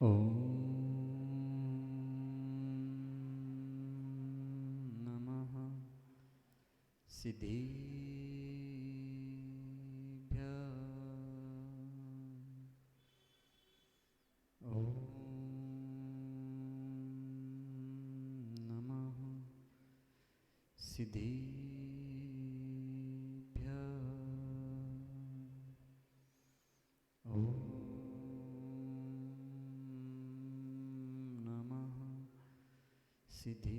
ॐ नमः सिद्धेभ्यः। ॐ नमः सिद्धेभ्यः। ॐ नमः सिद्धेभ्यः।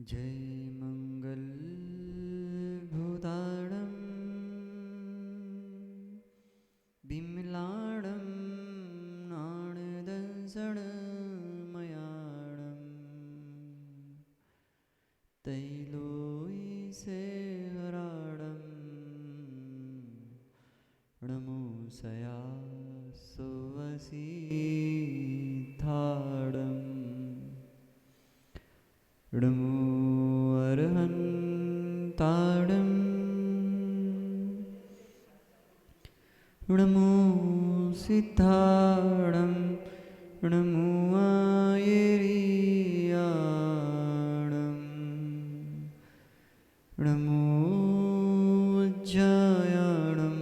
जय मंगलभूताणं बिमलाणं नाणदंसणमयाणं तैलोयसेहराणं नमो सयासुवसीथाडं नमो अर्हन्ताडं नमो सिद्धाडं नमो आयर्याणं नमो उज्जायाणं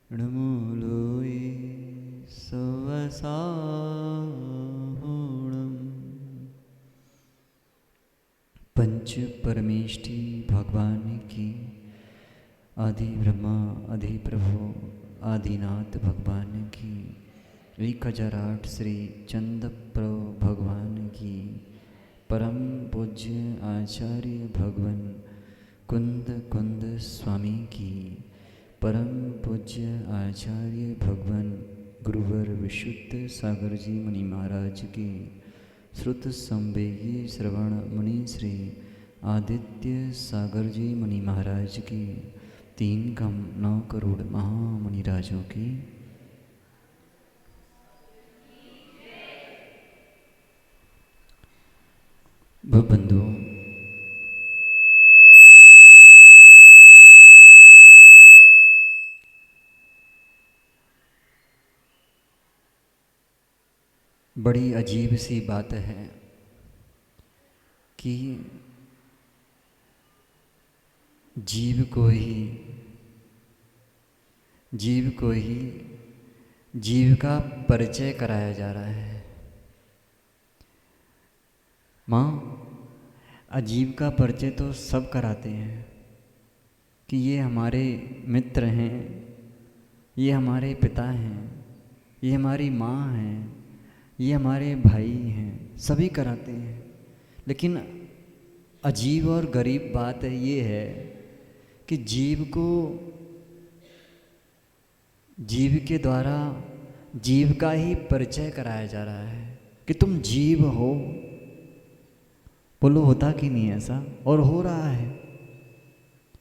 नमो लोये सवसाहुणम्। पंच परमेष्टि भगवान की आदि ब्रह्मा आदि प्रभु आदिनाथ भगवान की 1008 श्री चंद प्रभु भगवान की परम पूज्य आचार्य भगवान कुंद कुंद स्वामी की परम पूज्य आचार्य भगवान गुरुवर विशुद्ध सागर जी मुनि महाराज की श्रुत संवेगी श्रवण मुनि श्री आदित्य सागर जी मुनि महाराज की 3,9 करोड़ महामुनि राजों की बंधुओं, बड़ी अजीब सी बात है कि जीव को ही जीव का परिचय कराया जा रहा है। माँ, अजीब का परिचय तो सब कराते हैं कि ये हमारे मित्र हैं, ये हमारे पिता हैं, ये हमारी माँ हैं, ये हमारे भाई हैं, सभी कराते हैं। लेकिन अजीब और गरीब बात ये है कि जीव को जीव के द्वारा जीव का ही परिचय कराया जा रहा है कि तुम जीव हो। बोलो, होता कि नहीं ऐसा? और हो रहा है।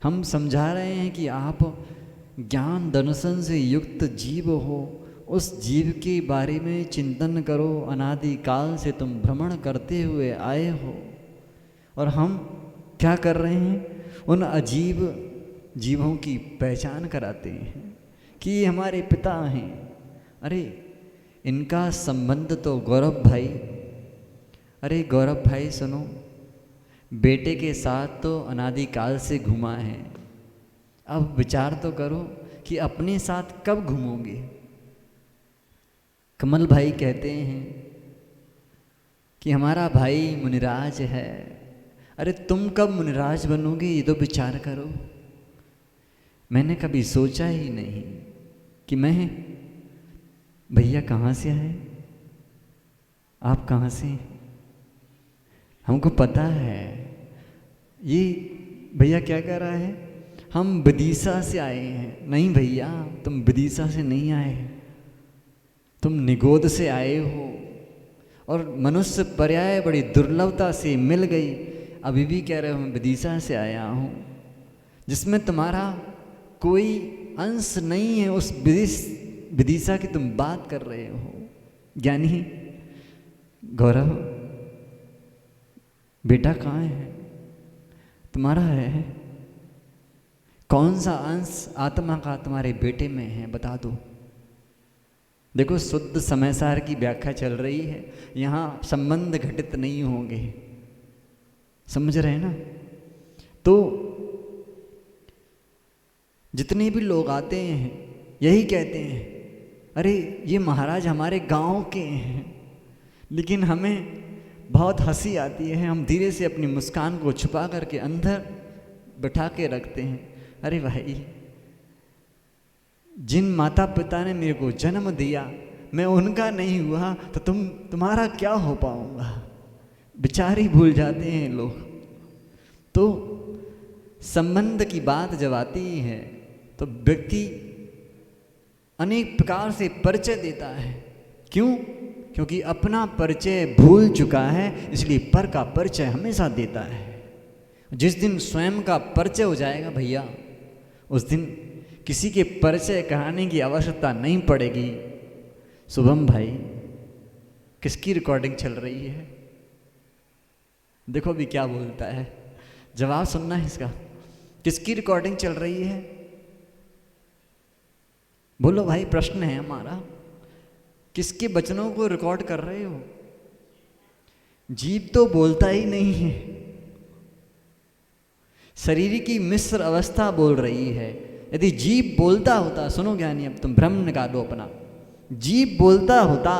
हम समझा रहे हैं कि आप ज्ञान दर्शन से युक्त जीव हो, उस जीव के बारे में चिंतन करो। अनादि काल से तुम भ्रमण करते हुए आए हो और हम क्या कर रहे हैं? उन अजीब जीवों की पहचान कराते हैं कि ये हमारे पिता हैं। अरे, इनका संबंध तो गौरव भाई, अरे गौरव भाई सुनो, बेटे के साथ तो अनादि काल से घुमा है। अब विचार तो करो कि अपने साथ कब घूमोगे? कमल भाई कहते हैं कि हमारा भाई मुनिराज है। अरे तुम कब मुनिराज बनोगे, ये तो विचार करो। मैंने कभी सोचा ही नहीं कि मैं, भैया कहाँ से आए, आप कहाँ से? हमको पता है। ये भैया क्या कह रहा है? हम विदिशा से आए हैं। नहीं भैया, तुम विदिशा से नहीं आए, तुम निगोद से आए हो। और मनुष्य पर्याय बड़ी दुर्लभता से मिल गई, अभी भी कह रहे हो मैं विदिशा से आया हूँ, जिसमें तुम्हारा कोई अंश नहीं है। उस विदिशा की तुम बात कर रहे हो। ज्ञानी गौरव, बेटा कहाँ है? तुम्हारा है? कौन सा अंश आत्मा का तुम्हारे बेटे में है, बता दो। देखो शुद्ध समय सार की व्याख्या चल रही है, यहाँ संबंध घटित नहीं होंगे, समझ रहे हैं ना। तो जितने भी लोग आते हैं यही कहते हैं, अरे ये महाराज हमारे गांव के हैं, लेकिन हमें बहुत हंसी आती है, हम धीरे से अपनी मुस्कान को छुपा करके अंदर बिठा के रखते हैं। अरे भाई, जिन माता पिता ने मेरे को जन्म दिया मैं उनका नहीं हुआ तो तुम्हारा क्या हो पाऊंगा। विचार ही भूल जाते हैं लोग। तो संबंध की बात जब आती है तो व्यक्ति अनेक प्रकार से परिचय देता है। क्यों? क्योंकि अपना परिचय भूल चुका है, इसलिए पर का परिचय हमेशा देता है। जिस दिन स्वयं का परिचय हो जाएगा भैया, उस दिन किसी के परिचय कराने की आवश्यकता नहीं पड़ेगी। शुभम भाई, किसकी रिकॉर्डिंग चल रही है? देखो अभी क्या बोलता है, जवाब सुनना है इसका। किसकी रिकॉर्डिंग चल रही है? बोलो भाई, प्रश्न है हमारा। किसके वचनों को रिकॉर्ड कर रहे हो? जीव तो बोलता ही नहीं है, शरीर की मिश्र अवस्था बोल रही है। यदि जीव बोलता होता, सुनो ज्ञानी, अब तुम भ्रम निकालो अपना, जीव बोलता होता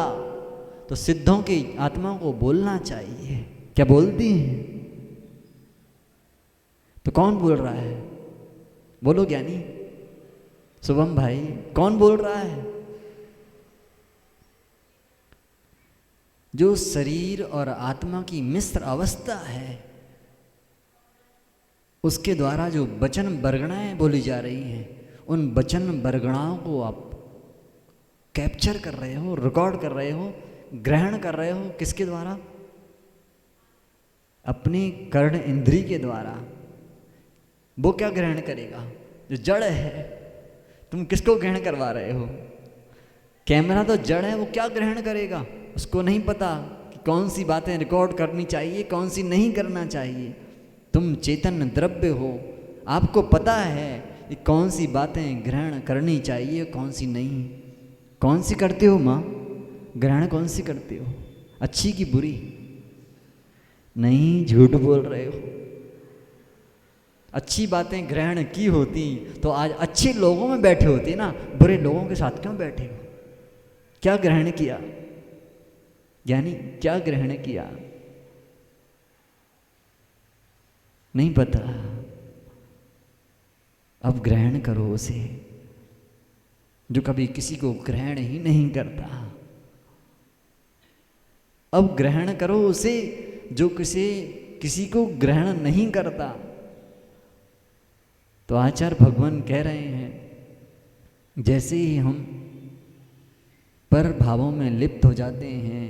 तो सिद्धों की आत्मा को बोलना चाहिए। क्या बोलती है? तो कौन बोल रहा है? बोलो ज्ञानी, शुभम भाई, कौन बोल रहा है? जो शरीर और आत्मा की मिश्र अवस्था है उसके द्वारा जो वचन बरगणाएं बोली जा रही हैं, उन वचन बरगणाओं को आप कैप्चर कर रहे हो, रिकॉर्ड कर रहे हो, ग्रहण कर रहे हो। किसके द्वारा? अपने कर्ण इंद्री के द्वारा। वो क्या ग्रहण करेगा? जो जड़ है। तुम किसको ग्रहण करवा रहे हो? कैमरा तो जड़ है, वो क्या ग्रहण करेगा? उसको नहीं पता कि कौन सी बातें रिकॉर्ड करनी चाहिए, कौन सी नहीं करना चाहिए। तुम चेतन द्रव्य हो, आपको पता है कि कौन सी बातें ग्रहण करनी चाहिए, कौन सी नहीं। कौन सी करते हो माँ? ग्रहण कौन सी करते हो? अच्छी की बुरी? नहीं, झूठ बोल रहे हो। अच्छी बातें ग्रहण की होती तो आज अच्छे लोगों में बैठे होते ना, बुरे लोगों के साथ क्यों बैठे हो? क्या ग्रहण किया? यानी क्या ग्रहण किया? नहीं पता। अब ग्रहण करो उसे जो कभी किसी को ग्रहण ही नहीं करता। अब ग्रहण करो उसे जो किसी को ग्रहण नहीं करता। तो आचार्य भगवान कह रहे हैं, जैसे ही हम पर भावों में लिप्त हो जाते हैं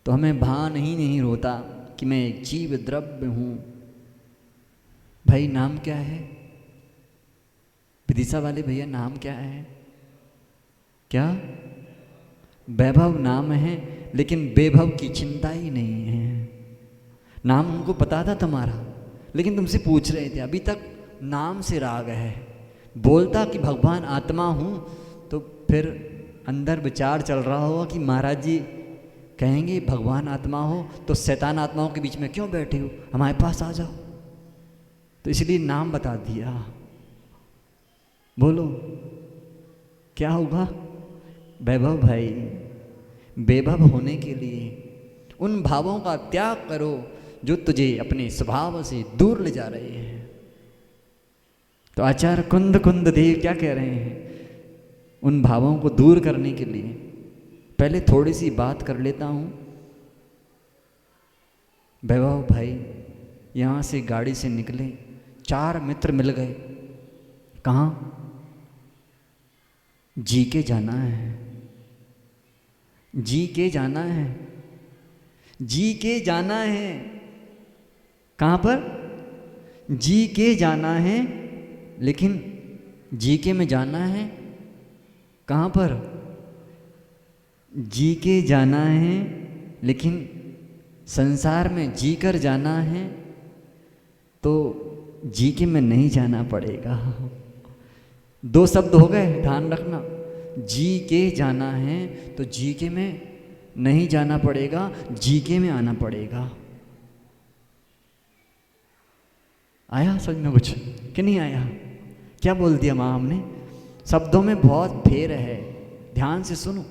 तो हमें भान ही नहीं होता कि मैं एक जीव द्रव्य हूँ। भाई नाम क्या है? विदिशा वाले भैया नाम क्या है? क्या? वैभव नाम है, लेकिन वैभव की चिंता ही नहीं है। नाम उनको पता था तुम्हारा, लेकिन तुमसे पूछ रहे थे। अभी तक नाम से राग है। बोलता कि भगवान आत्मा हूँ तो फिर अंदर विचार चल रहा होगा कि महाराज जी कहेंगे भगवान आत्मा हो तो शैतान आत्माओं के बीच में क्यों बैठे हो, हमारे पास आ जाओ। तो इसलिए नाम बता दिया। बोलो क्या होगा? वैभव भाई, वैभव होने के लिए उन भावों का त्याग करो जो तुझे अपने स्वभाव से दूर ले जा रहे हैं। तो आचार्य कुंद देव क्या कह रहे हैं? उन भावों को दूर करने के लिए पहले थोड़ी सी बात कर लेता हूँ। वैभव भाई यहाँ से गाड़ी से निकले, 4 मित्र मिल गए। कहाँ? जी के जाना है, जी के जाना है, जी के जाना है। कहाँ पर? जी के जाना है, लेकिन जी के में जाना है कहाँ पर? जी के जाना है, लेकिन संसार में जी कर जाना है। तो जीके में नहीं जाना पड़ेगा। दो शब्द हो गए, ध्यान रखना। जी के जाना है तो जीके में नहीं जाना पड़ेगा, जीके में आना पड़ेगा। आया समझ में कुछ कि नहीं आया? क्या बोल दिया माँ हमने? शब्दों में बहुत फेर है, ध्यान से सुनो।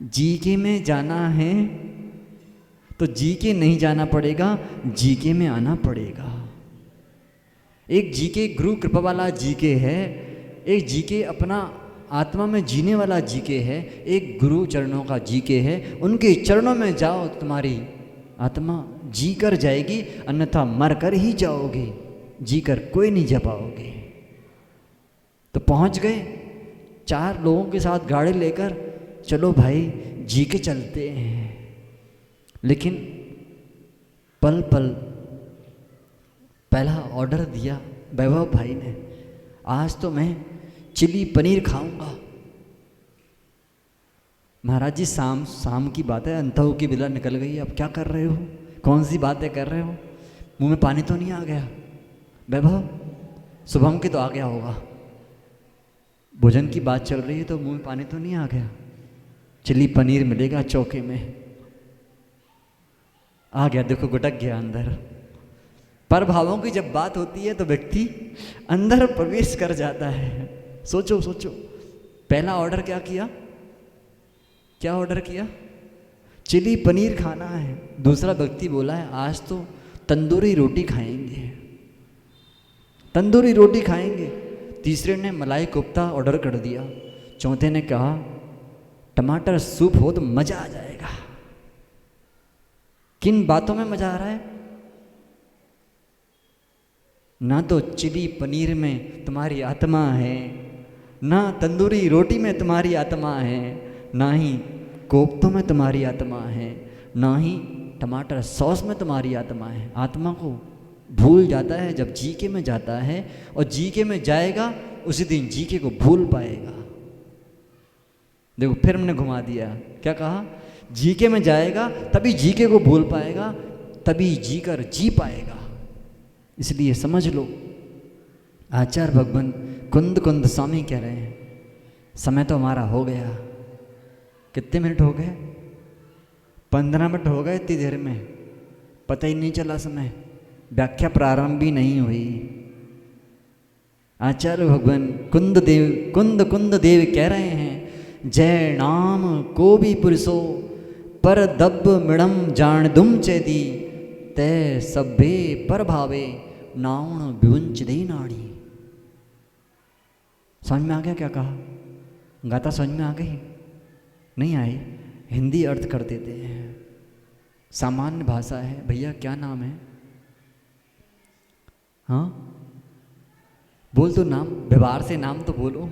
जीके में जाना है तो जीके नहीं जाना पड़ेगा, जीके में आना पड़ेगा। एक जीके गुरु कृपा वाला जीके है, एक जीके अपना आत्मा में जीने वाला जीके है, एक गुरु चरणों का जीके है। उनके चरणों में जाओ तो तुम्हारी आत्मा जी कर जाएगी, अन्यथा मर कर ही जाओगे, जी कर कोई नहीं जा पाओगे। तो पहुंच गए 4 लोगों के साथ गाड़ी लेकर, चलो भाई जी के चलते हैं। लेकिन पल पल पहला ऑर्डर दिया वैभव भाई ने, आज तो मैं चिली पनीर खाऊंगा। महाराज जी शाम की बात है, अंतों की बिला निकल गई, अब क्या कर रहे हो? कौन सी बातें कर रहे हो? मुंह में पानी तो नहीं आ गया? वैभव शुभम की तो आ गया होगा, भोजन की बात चल रही है तो मुंह में पानी तो नहीं आ गया? चिली पनीर मिलेगा चौके में, आ गया, देखो गुटक गया अंदर। पर भावों की जब बात होती है तो व्यक्ति अंदर प्रवेश कर जाता है। सोचो सोचो, पहला ऑर्डर क्या किया? क्या ऑर्डर किया? चिली पनीर खाना है। दूसरा व्यक्ति बोला है आज तो तंदूरी रोटी खाएंगे, तंदूरी रोटी खाएंगे। तीसरे ने मलाई कोफ्ता ऑर्डर कर दिया। चौथे ने कहा टमाटर सूप हो तो मजा आ जाएगा। किन बातों में मजा आ रहा है? ना तो चिली पनीर में तुम्हारी आत्मा है, ना तंदूरी रोटी में तुम्हारी आत्मा है, ना ही कोफ्तों में तुम्हारी आत्मा है, ना ही टमाटर सॉस में तुम्हारी आत्मा है। आत्मा को भूल जाता है जब जीके में जाता है, और जीके में जाएगा उसी दिन जीके को भूल पाएगा। देखो फिर हमने घुमा दिया, क्या कहा? जीके में जाएगा तभी जीके को भूल पाएगा, तभी जी कर जी पाएगा। इसलिए समझ लो, आचार्य भगवान कुंद कुंद स्वामी कह रहे हैं समय तो हमारा हो गया। कितने मिनट हो गए? 15 मिनट हो गए, इतनी देर में पता ही नहीं चला समय। व्याख्या प्रारंभ भी नहीं हुई। आचार्य भगवान कुंद कुंद देव कह रहे हैं जय नाम को भी पुरुषो पर दब मिड़म जान दुम चेदी ते सभे पर भावे नाउण विवंच दे नाड़ी। समझ में आ गया क्या कहा? गाता समझ में आ गई? नहीं आई? हिंदी अर्थ कर देते हैं, सामान्य भाषा है। भैया क्या नाम है? हाँ बोल तो नाम, व्यवहार से नाम तो बोलो।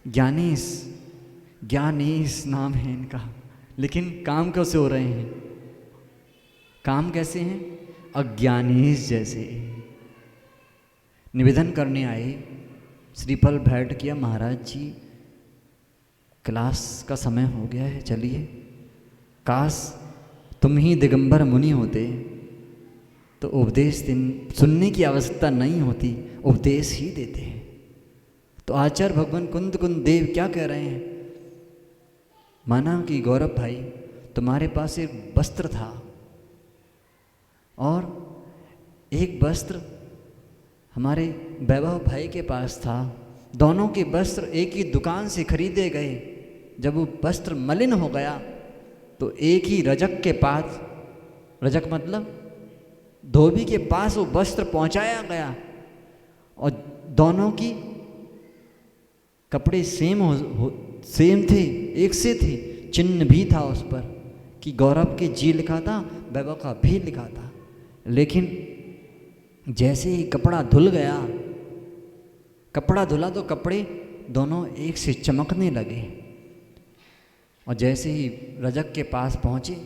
ज्ञानेश, ज्ञानेश नाम है इनका, लेकिन काम कैसे हो रहे हैं? काम कैसे हैं? अज्ञानेश जैसे। निवेदन करने आए, श्रीफल भेंट किया, महाराज जी क्लास का समय हो गया है, चलिए। काश तुम ही दिगंबर मुनि होते तो उपदेश सुनने की आवश्यकता नहीं होती, उपदेश ही देते। तो आचार्य भगवान कुंद कुंद देव क्या कह रहे हैं? माना कि गौरव भाई तुम्हारे पास एक वस्त्र था और एक वस्त्र हमारे वैभव भाई के पास था। दोनों के वस्त्र एक ही दुकान से खरीदे गए। जब वो वस्त्र मलिन हो गया तो एक ही रजक के पास, रजक मतलब धोबी के पास वो वस्त्र पहुंचाया गया, और दोनों की कपड़े सेम थे, एक से थे। चिन्ह भी था उस पर कि गौरव के जी लिखा था, वैभव का भी लिखा था। लेकिन जैसे ही कपड़ा धुल गया, कपड़ा धुला तो कपड़े दोनों एक से चमकने लगे। और जैसे ही रजक के पास पहुंचे,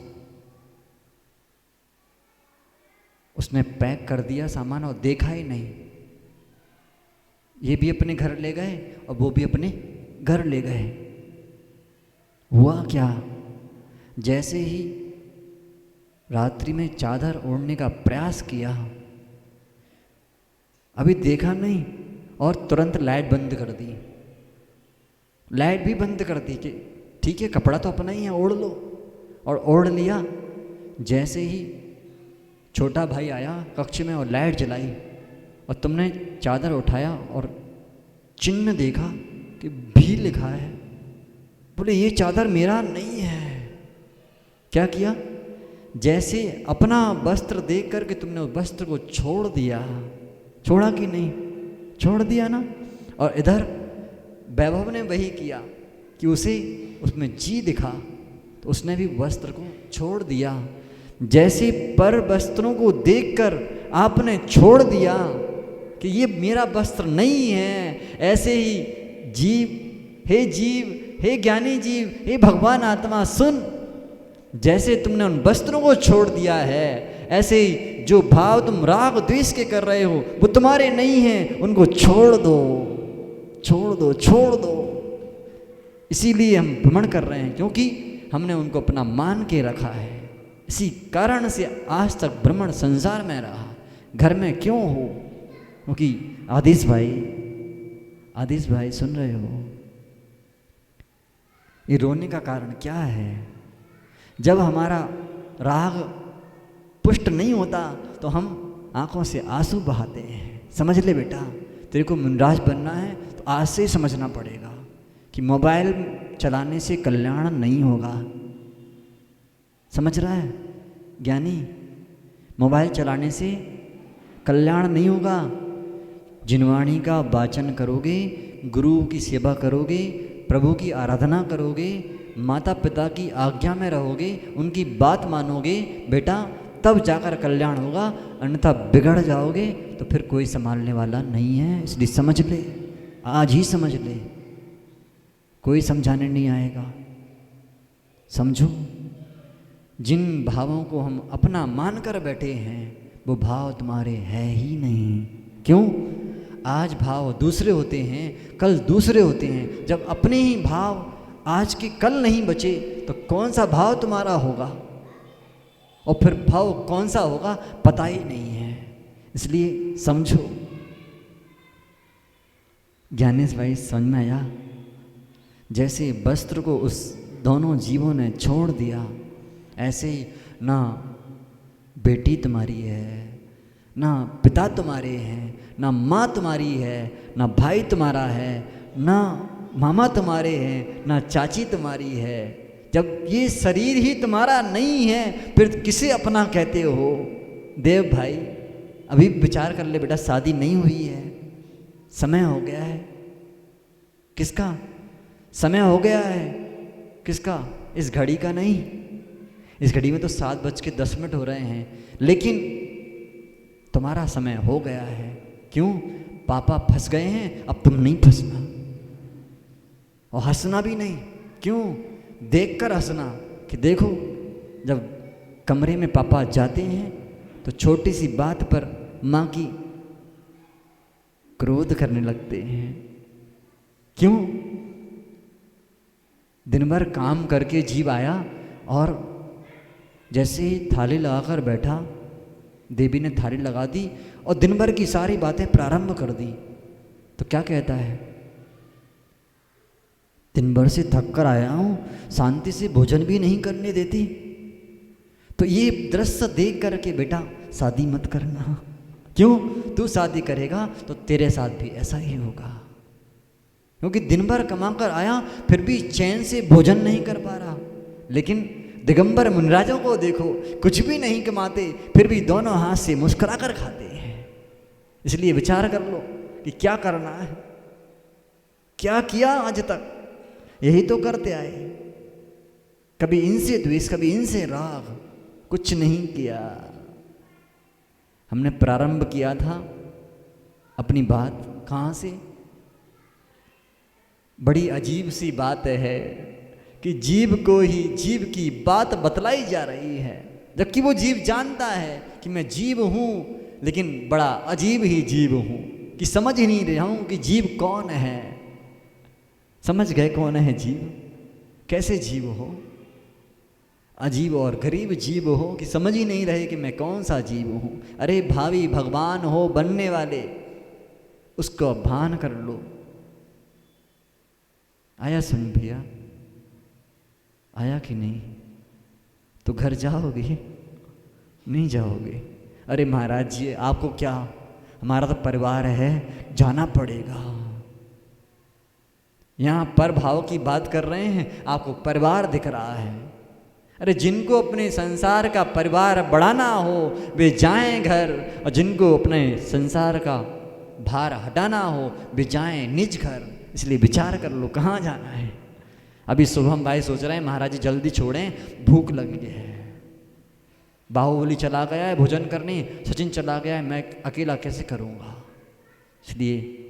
उसने पैक कर दिया सामान और देखा ही नहीं। ये भी अपने घर ले गए और वो भी अपने घर ले गए। हुआ क्या? जैसे ही रात्रि में चादर ओढ़ने का प्रयास किया, अभी देखा नहीं और तुरंत लाइट बंद कर दी। लाइट भी बंद कर दी कि ठीक है कपड़ा तो अपना ही है, ओढ़ लो, और ओढ़ लिया। जैसे ही छोटा भाई आया कक्ष में और लाइट जलाई और तुमने चादर उठाया और चिन्ह देखा कि भी लिखा है, बोले ये चादर मेरा नहीं है। क्या किया? जैसे अपना वस्त्र देख कर के तुमने उस वस्त्र को छोड़ दिया, छोड़ा कि नहीं? छोड़ दिया ना। और इधर वैभव ने वही किया कि उसे उसमें जी दिखा तो उसने भी वस्त्र को छोड़ दिया। जैसे पर वस्त्रों को देखकर आपने छोड़ दिया कि ये मेरा वस्त्र नहीं है, ऐसे ही जीव, हे ज्ञानी जीव, हे भगवान आत्मा सुन, जैसे तुमने उन वस्त्रों को छोड़ दिया है, ऐसे ही जो भाव तुम राग द्वेष के कर रहे हो वो तुम्हारे नहीं हैं, उनको छोड़ दो, छोड़ दो, छोड़ दो। इसीलिए हम भ्रमण कर रहे हैं क्योंकि हमने उनको अपना मान के रखा है। इसी कारण से आज तक भ्रमण संसार में रहा। घर में क्यों हो? क्योंकि आदेश भाई सुन रहे हो, ये रोने का कारण क्या है? जब हमारा राग पुष्ट नहीं होता तो हम आंखों से आंसू बहाते हैं। समझ ले बेटा, तेरे को मुनिराज बनना है तो आज से समझना पड़ेगा कि मोबाइल चलाने से कल्याण नहीं होगा। समझ रहा है ज्ञानी? मोबाइल चलाने से कल्याण नहीं होगा। जिनवाणी का वाचन करोगे, गुरु की सेवा करोगे, प्रभु की आराधना करोगे, माता पिता की आज्ञा में रहोगे, उनकी बात मानोगे बेटा, तब जाकर कल्याण होगा। अन्यथा बिगड़ जाओगे तो फिर कोई संभालने वाला नहीं है। इसलिए समझ ले, आज ही समझ ले, कोई समझाने नहीं आएगा। समझो, जिन भावों को हम अपना मानकर बैठे हैं वो भाव तुम्हारे है ही नहीं। क्यों? आज भाव दूसरे होते हैं, कल दूसरे होते हैं। जब अपने ही भाव आज के कल नहीं बचे तो कौन सा भाव तुम्हारा होगा, और फिर भाव कौन सा होगा पता ही नहीं है। इसलिए समझो। ज्ञानेश भाई समझ में आया? जैसे वस्त्र को उस दोनों जीवों ने छोड़ दिया, ऐसे ही ना बेटी तुम्हारी है, ना पिता तुम्हारे हैं, ना माँ तुम्हारी है, ना भाई तुम्हारा है, ना मामा तुम्हारे हैं, ना चाची तुम्हारी है। जब ये शरीर ही तुम्हारा नहीं है फिर किसे अपना कहते हो? देव भाई अभी विचार कर ले बेटा, शादी नहीं हुई है, समय हो गया है। किसका समय हो गया है? किसका? इस घड़ी का नहीं। इस घड़ी में तो 7:10 हो रहे हैं, लेकिन तुम्हारा समय हो गया है। क्यों? पापा फंस गए हैं, अब तुम नहीं फंसना, और हंसना भी नहीं। क्यों? देखकर हंसना कि देखो जब कमरे में पापा जाते हैं तो छोटी सी बात पर माँ की क्रोध करने लगते हैं। क्यों? दिन भर काम करके जीव आया और जैसे ही थाली लगाकर बैठा, देवी ने थाली लगा दी और दिन भर की सारी बातें प्रारंभ कर दी, तो क्या कहता है? दिन भर से थक कर आया हूँ, शांति से भोजन भी नहीं करने देती। तो ये दृश्य देख करके बेटा शादी मत करना। क्यों? तू शादी करेगा तो तेरे साथ भी ऐसा ही होगा, क्योंकि दिन भर कमा कर आया फिर भी चैन से भोजन नहीं कर पा रहा। लेकिन दिगंबर मुनिराजों को देखो, कुछ भी नहीं कमाते फिर भी दोनों हाथ से मुस्कुरा कर खाते हैं। इसलिए विचार कर लो कि क्या करना है, क्या किया आज तक, यही तो करते आए। कभी इनसे द्वेष, कभी इनसे राग, कुछ नहीं किया। हमने प्रारंभ किया था अपनी बात कहाँ से? बड़ी अजीब सी बात है कि जीव को ही जीव की बात बतलाई जा रही है, जबकि वो जीव जानता है कि मैं जीव हूँ, लेकिन बड़ा अजीब ही जीव हूँ कि समझ ही नहीं रहा हूँ कि जीव कौन है। समझ गए कौन है जीव? कैसे जीव हो? अजीब और गरीब जीव हो कि समझ ही नहीं रहे कि मैं कौन सा जीव हूँ। अरे भावी भगवान हो बनने वाले, उसको भान कर लो। आया समझ भैया? आया कि नहीं? तो घर जाओगे? नहीं जाओगे? अरे महाराज जी आपको क्या, हमारा तो परिवार है, जाना पड़ेगा। यहाँ पर भाव की बात कर रहे हैं, आपको परिवार दिख रहा है। अरे जिनको अपने संसार का परिवार बढ़ाना हो वे जाएं घर, और जिनको अपने संसार का भार हटाना हो वे जाएं निज घर। इसलिए विचार कर लो कहाँ जाना है। अभी शुभम भाई सोच रहे हैं महाराज जी जल्दी छोड़ें, भूख लगी है। बाहुबली चला गया है भोजन करने, सचिन चला गया है, मैं अकेला कैसे करूँगा। इसलिए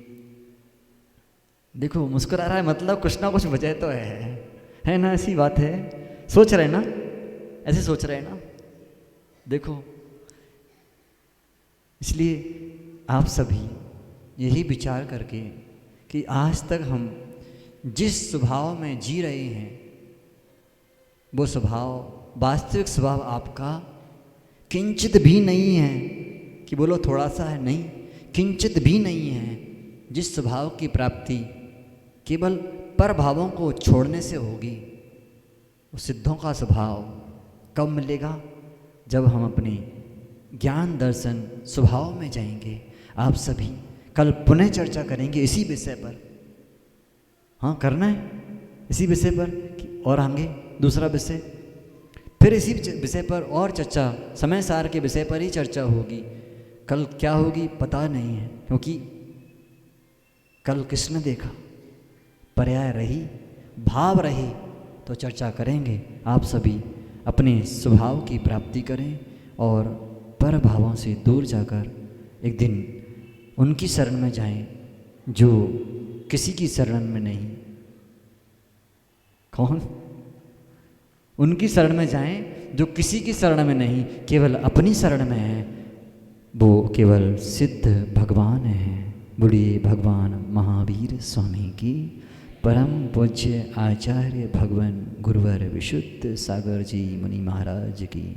देखो मुस्कुरा रहा है, मतलब कुछ ना कुछ वजह तो है ना? ऐसी बात है, सोच रहे ना, ऐसे सोच रहे ना। देखो इसलिए आप सभी यही विचार करके कि आज तक हम जिस स्वभाव में जी रहे हैं वो स्वभाव, वास्तविक स्वभाव आपका किंचित भी नहीं है कि बोलो थोड़ा सा है, नहीं, किंचित भी नहीं है। जिस स्वभाव की प्राप्ति केवल पर भावों को छोड़ने से होगी, वो सिद्धों का स्वभाव कब मिलेगा? जब हम अपने ज्ञान दर्शन स्वभाव में जाएंगे। आप सभी कल पुनः चर्चा करेंगे इसी विषय पर। हाँ करना है इसी विषय पर, और आगे दूसरा विषय, फिर इसी विषय पर और चर्चा, समय सार के विषय पर ही चर्चा होगी। कल क्या होगी पता नहीं है, क्योंकि कल किसने देखा, पर्याय रही, भाव रही तो चर्चा करेंगे। आप सभी अपने स्वभाव की प्राप्ति करें और पर भावों से दूर जाकर एक दिन उनकी शरण में जाएं जो किसी की शरण में नहीं। कौन? उनकी शरण में जाएं जो किसी की शरण में नहीं, केवल अपनी शरण में है। वो केवल सिद्ध भगवान हैं। बोलिए भगवान महावीर स्वामी की, परम पूज्य आचार्य भगवान गुरुवर विशुद्ध सागर जी मुनि महाराज की।